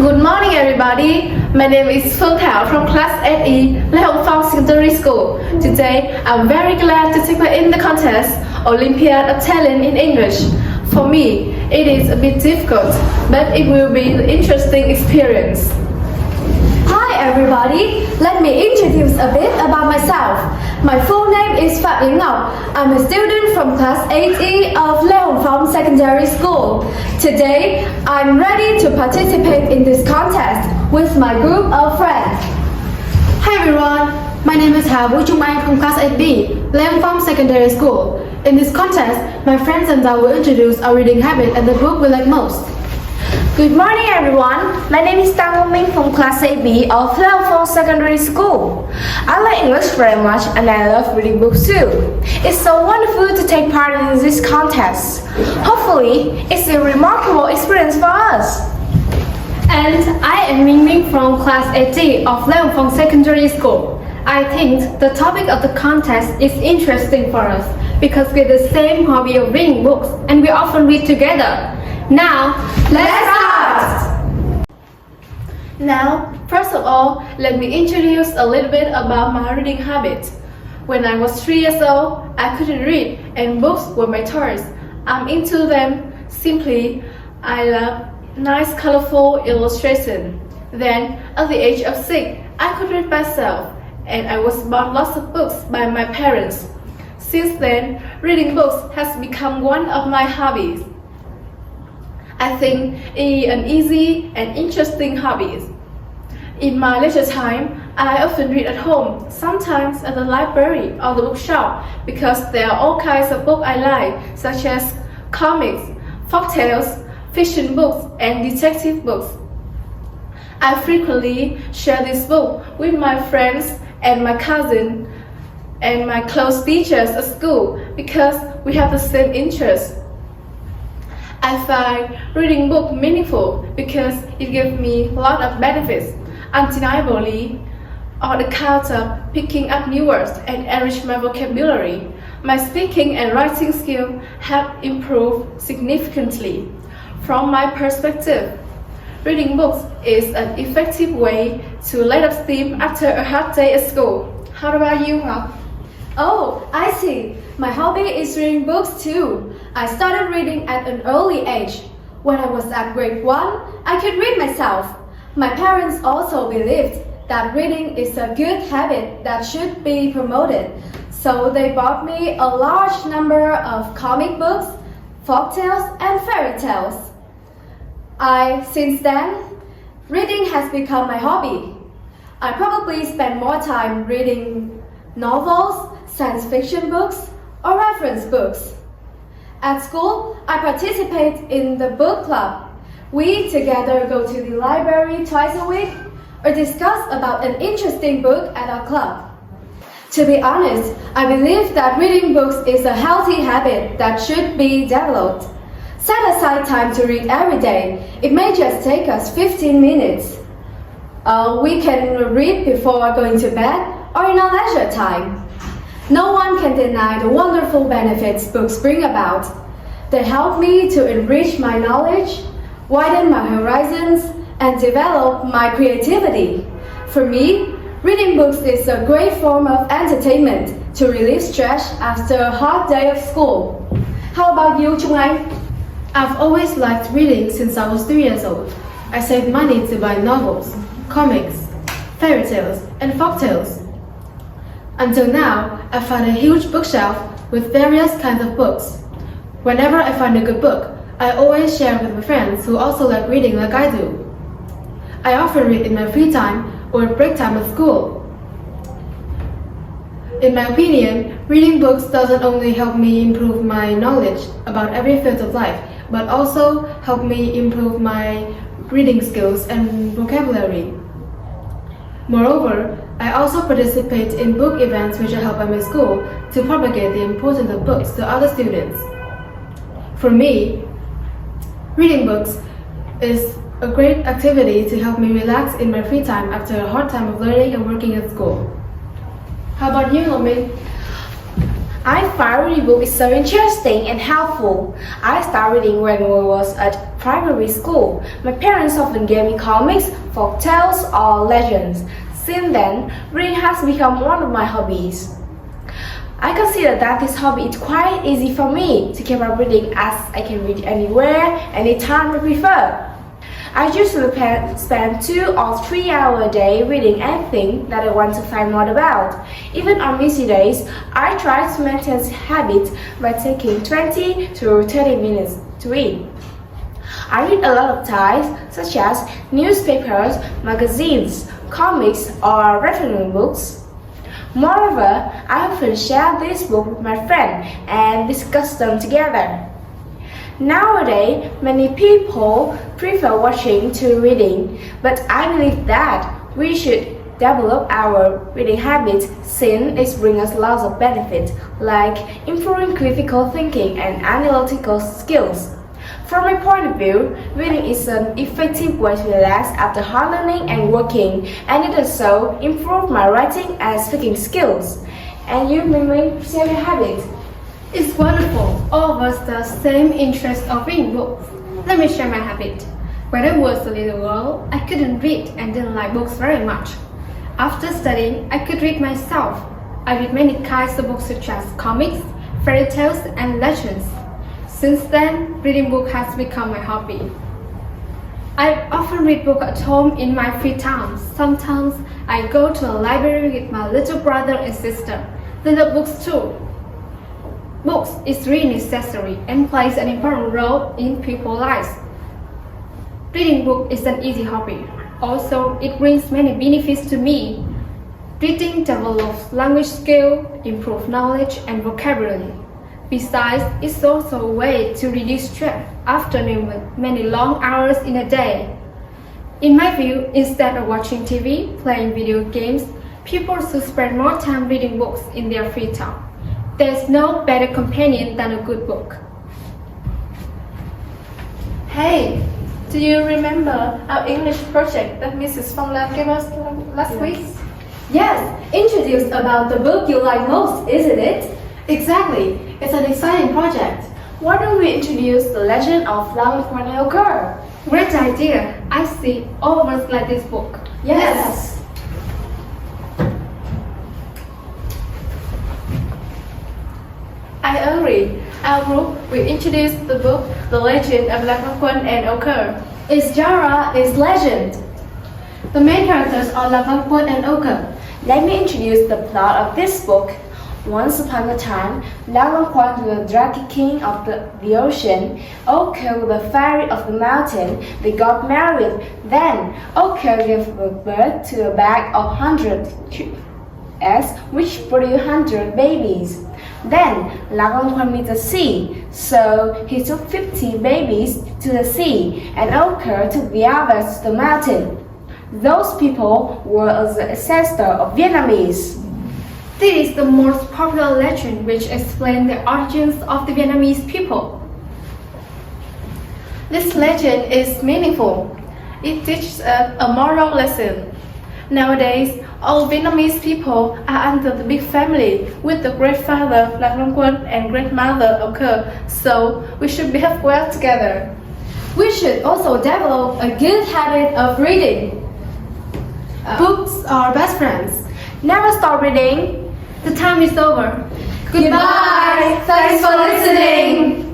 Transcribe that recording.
Good morning, everybody. My name is Phương Thảo from class 8E, Lê Hồng Phong Secondary School. Today, I'm very glad to take part in the contest, Olympiad of Talent in English. For me, it is a bit difficult, but it will be an interesting experience. Hi everybody, let me introduce a bit about myself. My full name is Phạm Yến Ngọc. I'm a student from class 8E of Lê Hồng Phong Secondary School. Today, I'm ready to participate in this contest with my group of friends. Hi everyone, my name is Hà Vũ Trung Anh from class 8B, Lê Hồng Phong Secondary School. In this contest, my friends and I will introduce our reading habit and the book we like most. Good morning, everyone. My name is Tang Ngô Minh from Class 8B of Lê Hồng Phong Secondary School. I like English very much and I love reading books too. It's so wonderful to take part in this contest. Hopefully, it's a remarkable experience for us. And I am Ming Ming from class 8D of Lê Hồng Phong Secondary School. I think the topic of the contest is interesting for us because we have the same hobby of reading books and we often read together. Now, let's start! Now, first of all, let me introduce a little bit about my reading habit. When I was 3 years old, I couldn't read and books were my toys. I'm into them. Simply, I love nice colorful illustration. Then, at the age of 6, I could read myself and I was bought lots of books by my parents. Since then, reading books has become one of my hobbies. I think it's an easy and interesting hobby. In my leisure time, I often read at home, sometimes at the library or the bookshop, because there are all kinds of books I like, such as comics, folktales, fiction books, and detective books. I frequently share this book with my friends and my cousin and my close teachers at school because we have the same interests. I find reading books meaningful because it gives me a lot of benefits, undeniably, on account of picking up new words and enrich my vocabulary. My speaking and writing skills have improved significantly. From my perspective, reading books is an effective way to let off steam after a hard day at school. How about you, Ngọc? Oh, I see. My hobby is reading books too. I started reading at an early age. When I was at grade 1, I could read myself. My parents also believed that reading is a good habit that should be promoted. So they bought me a large number of comic books, folktales, and fairy tales. Since then, reading has become my hobby. I probably spend more time reading novels, science fiction books, or reference books. At school, I participate in the book club. We together go to the library twice a week or discuss about an interesting book at our club. To be honest, I believe that reading books is a healthy habit that should be developed. Set aside time to read every day. It may just take us 15 minutes. We can read before going to bed or in our leisure time. No one can deny the wonderful benefits books bring about. They help me to enrich my knowledge, widen my horizons, and develop my creativity. For me, reading books is a great form of entertainment to relieve stress after a hard day of school. How about you, Trung Anh? I've always liked reading since I was 3 years old. I saved money to buy novels, comics, fairy tales, and folktales. Until now, I found a huge bookshelf with various kinds of books. Whenever I find a good book, I always share with my friends who also like reading like I do. I often read in my free time or break time at school. In my opinion, reading books doesn't only help me improve my knowledge about every field of life, but also help me improve my reading skills and vocabulary. Moreover, I also participate in book events which are held by my school to propagate the importance of books to other students. For me, reading books is a great activity to help me relax in my free time after a hard time of learning and working at school. How about you, Ngọc? I find reading books is so interesting and helpful. I started reading when I was at primary school, my parents often gave me comics, folk tales, or legends. Since then, reading has become one of my hobbies. I consider that this hobby is quite easy for me to keep up reading as I can read anywhere, anytime I prefer. I usually spend 2 or 3 hours a day reading anything that I want to find more about. Even on busy days, I try to maintain this habit by taking 20 to 30 minutes to read. I read a lot of types such as newspapers, magazines, comics, or reference books. Moreover, I often share this book with my friend and discuss them together. Nowadays, many people prefer watching to reading, but I believe that we should develop our reading habits since it brings us lots of benefits, like improving critical thinking and analytical skills. From my point of view, reading is an effective way to relax after hard learning and working, and it also improves my writing and speaking skills. And you, Ming, share your habit. It's wonderful. All of us the same interest of reading books. Let me share my habit. When I was a little girl, I couldn't read and didn't like books very much. After studying, I could read myself. I read many kinds of books such as comics, fairy tales, and legends. Since then, reading books has become my hobby. I often read books at home in my free time. Sometimes I go to a library with my little brother and sister. They love books too. Books is really necessary and plays an important role in people's lives. Reading books is an easy hobby. Also, it brings many benefits to me. Reading develops language skill, improves knowledge and vocabulary. Besides, it's also a way to reduce stress after many long hours in a day. In my view, instead of watching TV, playing video games, people should spend more time reading books in their free time. There's no better companion than a good book. Hey, do you remember our English project that Mrs. Fonglam gave us last week? Yes, introduced about the book you like most, isn't it? Exactly. It's an exciting project. Why don't we introduce the legend of Quan and Occur? Great idea. I see. All of us like this book. Yes. I agree. Our group will introduce the book The Legend of Quan and Occur. Its genre is legend. The main characters are Quan and Occur. Let me introduce the plot of this book. Once upon a time, Quan was the dragon king of the ocean. Occur was the fairy of the mountain. They got married. Then Occur gave birth to a bag of 100 eggs, which produced 100 babies. Then Quan met the sea, so he took 50 babies to the sea, and Occur took the others to the mountain. Those people were the ancestors of Vietnamese. This is the most popular legend which explains the origins of the Vietnamese people. This legend is meaningful. It teaches us a moral lesson. Nowadays, all Vietnamese people are under the big family with the great father Quan and great mother Occur, so we should behave well together. We should also develop a good habit of reading. Books are best friends. Never stop reading. The time is over. Goodbye. Thanks for listening.